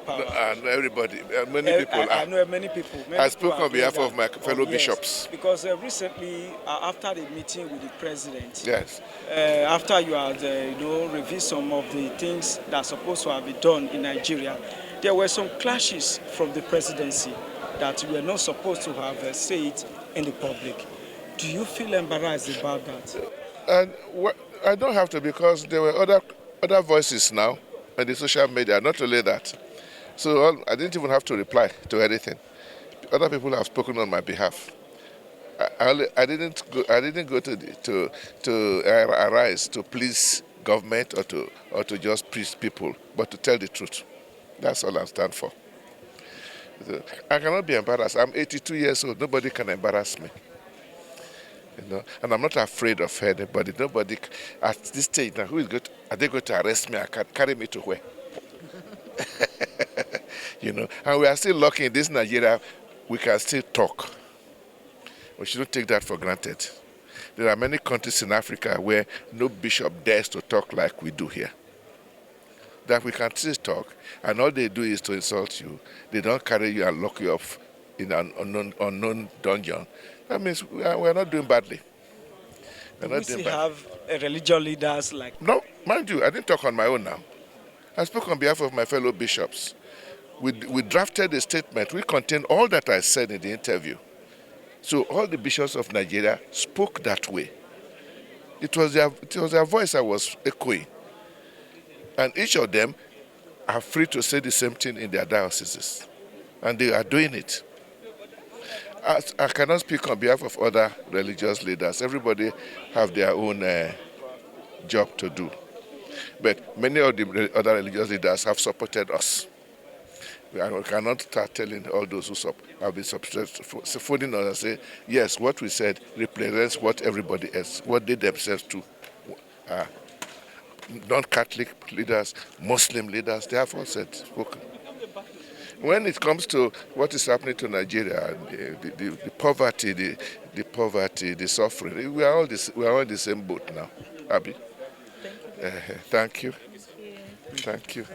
power. And everybody, many people I know many people. I spoke on behalf of my fellow bishops. Because recently, after the meeting with the president, Yes. after you had reviewed some of the things that are supposed to have been done in Nigeria, there were some clashes from the presidency that we were not supposed to have said in the public. Do you feel embarrassed about that? And I don't have to, because there were other voices now on the social media. Not only that, so I didn't even have to reply to anything. Other people have spoken on my behalf. I didn't go to arise to please government or to just please people, but to tell the truth. That's all I stand for. So, I cannot be embarrassed. I'm 82 years old. Nobody can embarrass me. And I'm not afraid of anybody. Nobody at this stage now. Are they going to arrest me? Carry me to where? And we are still lucky in this Nigeria. We can still talk. We shouldn't take that for granted. There are many countries in Africa where no bishop dares to talk like we do here. That we can still talk, and all they do is to insult you. They don't carry you and lock you up in an unknown dungeon. That means we are not doing badly. We still have religious leaders like... No, mind you, I didn't talk on my own now. I spoke on behalf of my fellow bishops. We drafted a statement. We contained all that I said in the interview. So all the bishops of Nigeria spoke that way. It was their voice I was echoing. And each of them are free to say the same thing in their dioceses. And they are doing it. I cannot speak on behalf of other religious leaders. Everybody have their own job to do. But many of the other religious leaders have supported us. I cannot start telling all those who have been supporting us and say, yes, what we said represents what everybody else, what they themselves do. Non-Catholic leaders, Muslim leaders, they have all spoken. When it comes to what is happening to Nigeria, the poverty, the suffering, we are all in the same boat now. Abby, thank you. Thank you.